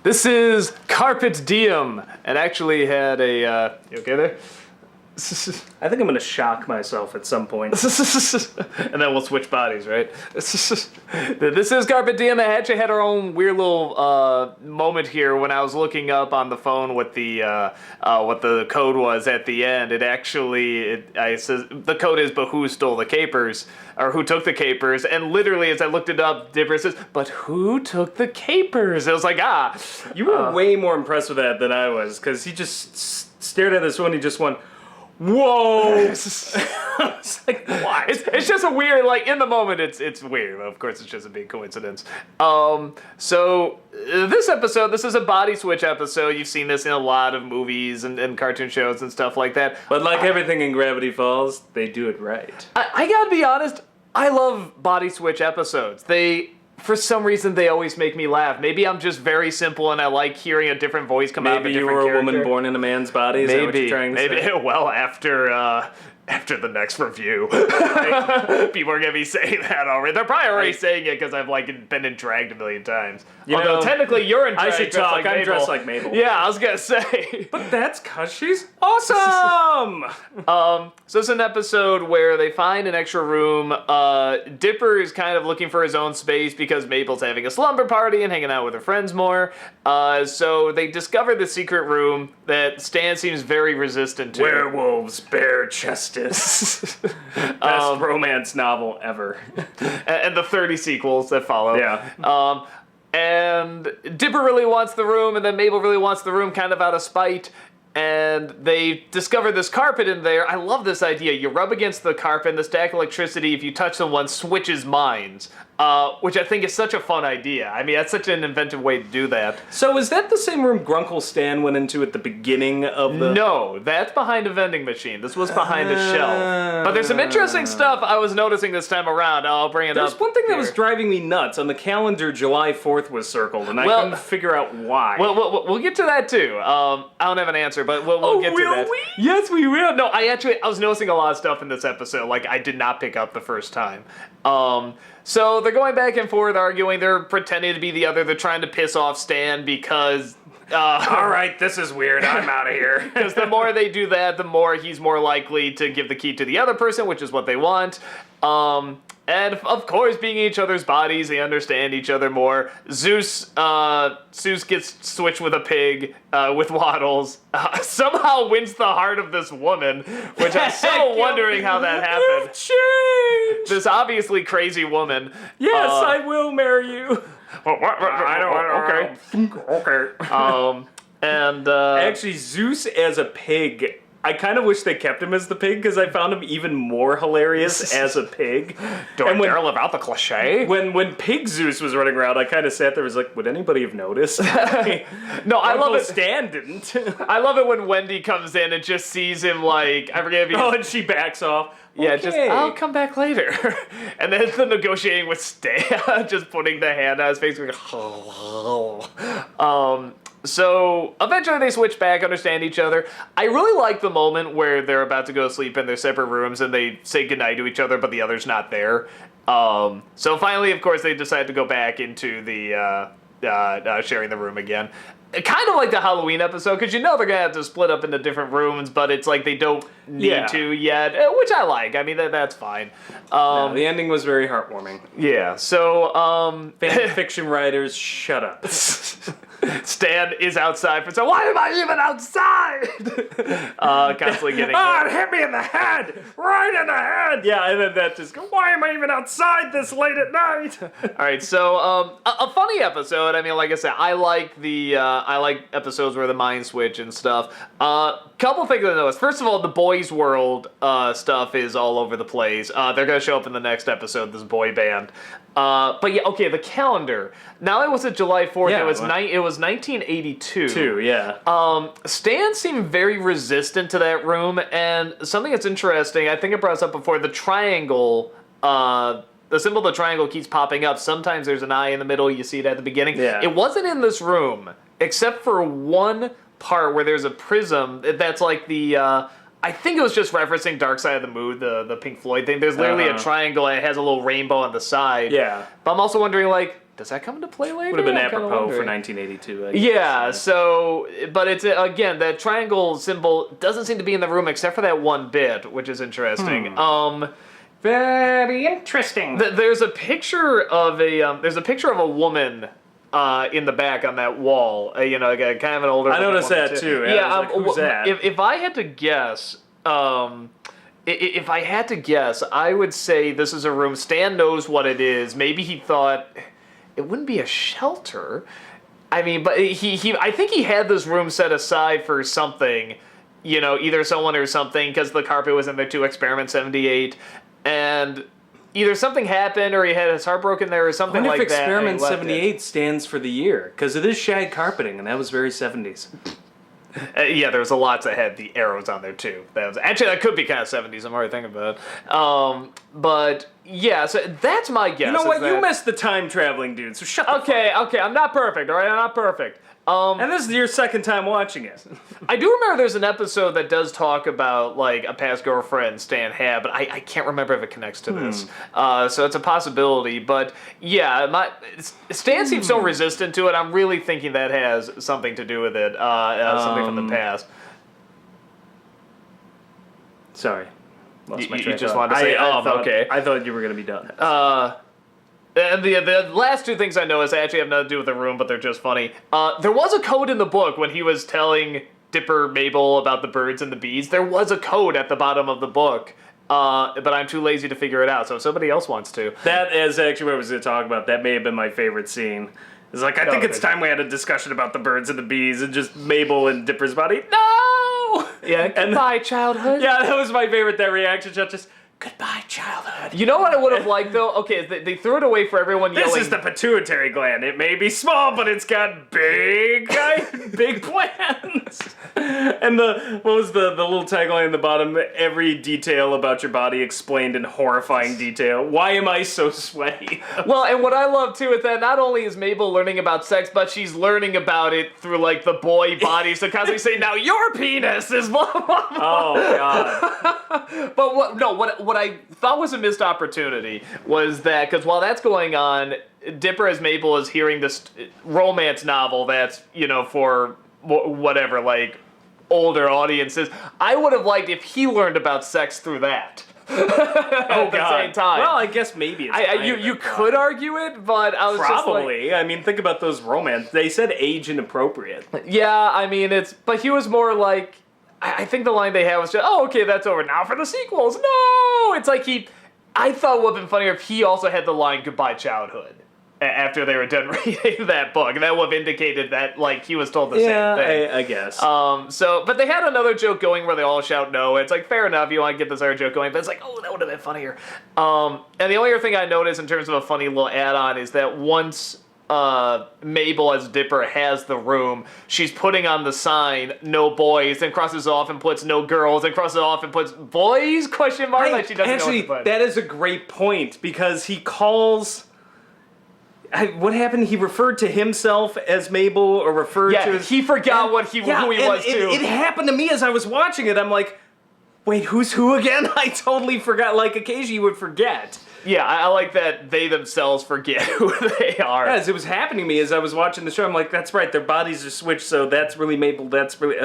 This is Carpet Diem, and actually had a, you okay there? I think I'm going to shock myself at some point. And then we'll switch bodies, right? This is Carpet Diem. I actually had our own weird little moment here when I was looking up on the phone what the code was at the end. I says the code is, but who stole the capers? Or who took the capers? And literally, as I looked it up, Dipper says, but who took the capers? I was like, You were way more impressed with that than I was, because he just stared at this one, he just went, whoa! It's like, what? It's just a weird, like, in the moment, it's weird. Of course, it's just a big coincidence. So, this episode, this is a body switch episode. You've seen this in a lot of movies and cartoon shows and stuff like that. But like everything in Gravity Falls, they do it right. I gotta be honest, I love body switch episodes. For some reason, they always make me laugh. Maybe I'm just very simple and I like hearing a different voice come out of a different character. Maybe you were a woman born in a man's body? Is that what you're trying to say? Well, after the next review. People are going to be saying that already. They're probably already saying it because I've been in dragged a million times. Although technically you're in drag. I should talk. I'm dressed like Mabel. Yeah, I was going to say. But that's because she's awesome! So it's an episode where they find an extra room. Dipper is kind of looking for his own space because Mabel's having a slumber party and hanging out with her friends more. So they discover the secret room that Stan seems very resistant to. Werewolves, bare-chested. Best romance novel ever. And the 30 sequels that follow. Yeah. And Dipper really wants the room, and then Mabel really wants the room kind of out of spite. And they discover this carpet in there. I love this idea. You rub against the carpet, and the static electricity, if you touch someone, switches minds. Which I think is such a fun idea. I mean, that's such an inventive way to do that. So is that the same room Grunkle Stan went into at the beginning of the... No, that's behind a vending machine. This was behind a shelf. But there's some interesting stuff I was noticing this time around. I'll bring it up. There's one thing here that was driving me nuts. On the calendar, July 4th was circled, and I couldn't figure out why. Well, we'll get to that too. I don't have an answer, but we'll get to that. We? Yes, we will. No, I was noticing a lot of stuff in this episode, like I did not pick up the first time. So they're going back and forth, arguing. They're pretending to be the other. They're trying to piss off Stan because... all right, this is weird. I'm out of here. Because the more they do that, the more he's more likely to give the key to the other person, which is what they want. And of course, being in each other's bodies, they understand each other more. Zeus gets switched with a pig, with Waddles. Somehow wins the heart of this woman, which I'm still wondering how that happened. Changed. This obviously crazy woman. Yes, I will marry you. I don't. Okay. And actually, Zeus as a pig. I kind of wish they kept him as the pig because I found him even more hilarious as a pig. Don't care about the cliche. When Pig Zeus was running around, I kind of sat there and was like, would anybody have noticed? No, I love it. Stan didn't. I love it when Wendy comes in and just sees him like, I forget if he... Oh, and she backs off. Yeah, okay. just, I'll come back later. And then the negotiating with Stan, just putting the hand on his face, going, So, eventually they switch back, understand each other. I really like the moment where they're about to go to sleep in their separate rooms and they say goodnight to each other, but the other's not there. So finally, of course, they decide to go back into the sharing the room again. Kind of like the Halloween episode, because you know they're going to have to split up into different rooms, but it's like they don't need to yet, which I like. I mean, that's fine. No, the ending was very heartwarming. Yeah, so... Fan fiction writers, shut up. Stan is outside so why am I even outside? Constantly getting... it hit me in the head! Right in the head! Yeah, and then that just go, why am I even outside this late at night? Alright, so, a funny episode. I mean, like I said, I like episodes where the mind switch and stuff. Couple things I noticed. First of all, the Boys World stuff is all over the place. They're gonna show up in the next episode, this boy band. But yeah, okay, the calendar. Now it was July 4th. Yeah, it was 1982. Yeah. Stan seemed very resistant to that room, and something that's interesting, I think I brought this up before, the triangle, the symbol of the triangle keeps popping up. Sometimes there's an eye in the middle, you see it at the beginning. Yeah. It wasn't in this room, except for one part where there's a prism that's like the... I think it was just referencing Dark Side of the Moon, the Pink Floyd thing. There's literally a triangle and it has a little rainbow on the side. Yeah. But I'm also wondering, like, does that come into play later? Would have been I'm kinda apropos for wondering. 1982. I guess. Yeah, so, but it's, again, that triangle symbol doesn't seem to be in the room except for that one bit, which is interesting. Very interesting. There's a picture of a woman in the back on that wall. You know, like kind of an older. I noticed woman that too. Yeah, I was like, who's that? If I had to guess, if I had to guess, I would say this is a room. Stan knows what it is. Maybe he thought it wouldn't be a shelter. I mean, but I think he had this room set aside for something. You know, either someone or something, because the carpet was in there too. Experiment 78. And either something happened or he had his heart broken there or something like that. I wonder if Experiment 78 stands for the year, because it is shag carpeting, and that was very 70s. Yeah, there was a lot that had the arrows on there too. That could be kind of 70s. I'm already thinking about it. But yeah, so that's my guess. You know what? You missed the time traveling dude, so shut the fuck up. Okay, I'm not perfect, all right? I'm not perfect. And this is your second time watching it. I do remember there's an episode that does talk about, like, a past girlfriend Stan had, but I can't remember if it connects to this. So it's a possibility. But, yeah, Stan seems so resistant to it, I'm really thinking that has something to do with it. Something from the past. Sorry. Lost my train You of just thought. wanted to say, okay. I thought you were going to be done. And the last two things I know is they actually have nothing to do with the room, but they're just funny. There was a code in the book when he was telling Dipper Mabel about the birds and the bees. There was a code at the bottom of the book, but I'm too lazy to figure it out, so if somebody else wants to. That is actually what I was going to talk about. That may have been my favorite scene. It's like, I think it's time we had a discussion about the birds and the bees, and just Mabel and Dipper's body. No! Yeah, goodbye, childhood. Yeah, that was my favorite, that reaction shot, just... Goodbye, childhood. You know what I would have liked, though? Okay, they threw it away for everyone yelling. This is the pituitary gland. It may be small, but it's got big plans. And what was the little tagline in the bottom? Every detail about your body explained in horrifying detail. Why am I so sweaty? Well, and what I love, too, is that not only is Mabel learning about sex, but she's learning about it through, like, the boy body. So constantly saying, now your penis is blah, blah, blah. Oh, God. But what I thought was a missed opportunity was that, because while that's going on, Dipper as Mabel is hearing this romance novel that's, you know, for whatever, like, older audiences. I would have liked if he learned about sex through that. At the same time. Well, I guess maybe it's you could argue it, but I was probably. just like, I mean, think about those romance. They said age inappropriate. yeah, I mean, but he was more like, I think the line they had was just, oh, okay, that's over. Now for the sequels. No! It's like I thought it would have been funnier if he also had the line, goodbye, childhood, after they were done reading that book. And that would have indicated that, like, he was told the same thing. I guess. But they had another joke going where they all shout no. It's like, fair enough, you want to get this other joke going, but it's like, oh, that would have been funnier. And the only other thing I noticed in terms of a funny little add-on is that once Mabel as Dipper has the room, she's putting on the sign, no boys, then crosses off and puts no girls, then crosses off and puts boys, question mark, like she doesn't know what to put. That is a great point, because he calls... what happened? He referred to himself as Mabel, or referred to his... he forgot who he was, too. It happened to me as I was watching it. I'm like, wait, who's who again? I totally forgot. Like, occasionally you would forget. Yeah, I like that they themselves forget who they are. As it was happening to me as I was watching the show, I'm like, that's right, their bodies are switched, so that's really Mabel, that's really,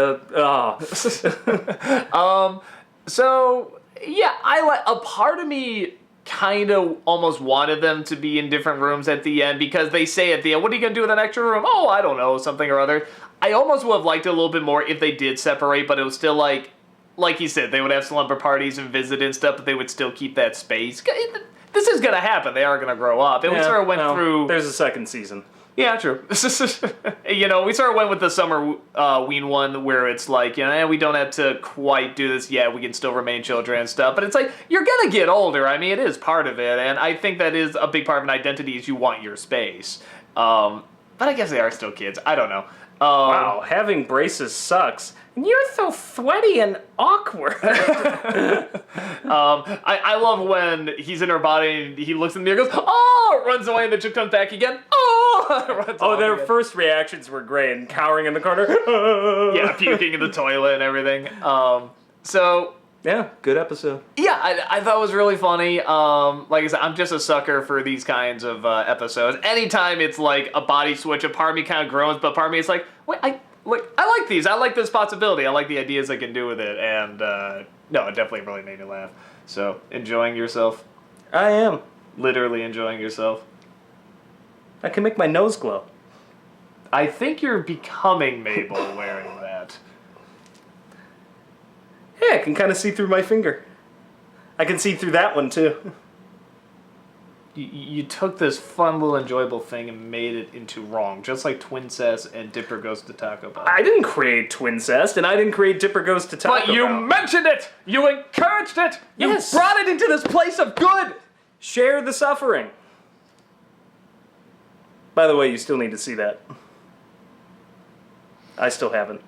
So, yeah, a part of me kind of almost wanted them to be in different rooms at the end, because they say at the end, what are you going to do with an extra room? Oh, I don't know, something or other. I almost would have liked it a little bit more if they did separate, but it was still like you said, they would have slumber parties and visit and stuff, but they would still keep that space. This is going to happen. They are going to grow up. And we sort of went through... There's a second season. Yeah, true. You know, we sort of went with the summer ween one where it's like, you know, we don't have to quite do this yet. We can still remain children and stuff. But it's like, you're going to get older. I mean, it is part of it. And I think that is a big part of an identity is you want your space. But I guess they are still kids. I don't know. Wow, having braces sucks. And you're so sweaty and awkward. I love when he's in her body and he looks in the mirror and goes, oh, runs away and then she comes back again. Oh, their first reactions were great, and cowering in the corner. Yeah, puking in the toilet and everything. So, Yeah, good episode. Yeah, I thought it was really funny. Like I said, I'm just a sucker for these kinds of episodes. Anytime it's like a body switch, a part of me kind of groans, but part of me is like, wait, I like these. I like this possibility. I like the ideas I can do with it. And no, it definitely really made me laugh. So, enjoying yourself? I am. Literally enjoying yourself? I can make my nose glow. I think you're becoming Mabel wearing that. Yeah, I can kind of see through my finger. I can see through that one, too. You took this fun little enjoyable thing and made it into wrong, just like Twincest and Dipper Goes to Taco Bell. I didn't create Twincest, and I didn't create Dipper Goes to Taco Bell. But you mentioned it! You encouraged it! Yes. You brought it into this place of good! Share the suffering. By the way, you still need to see that. I still haven't.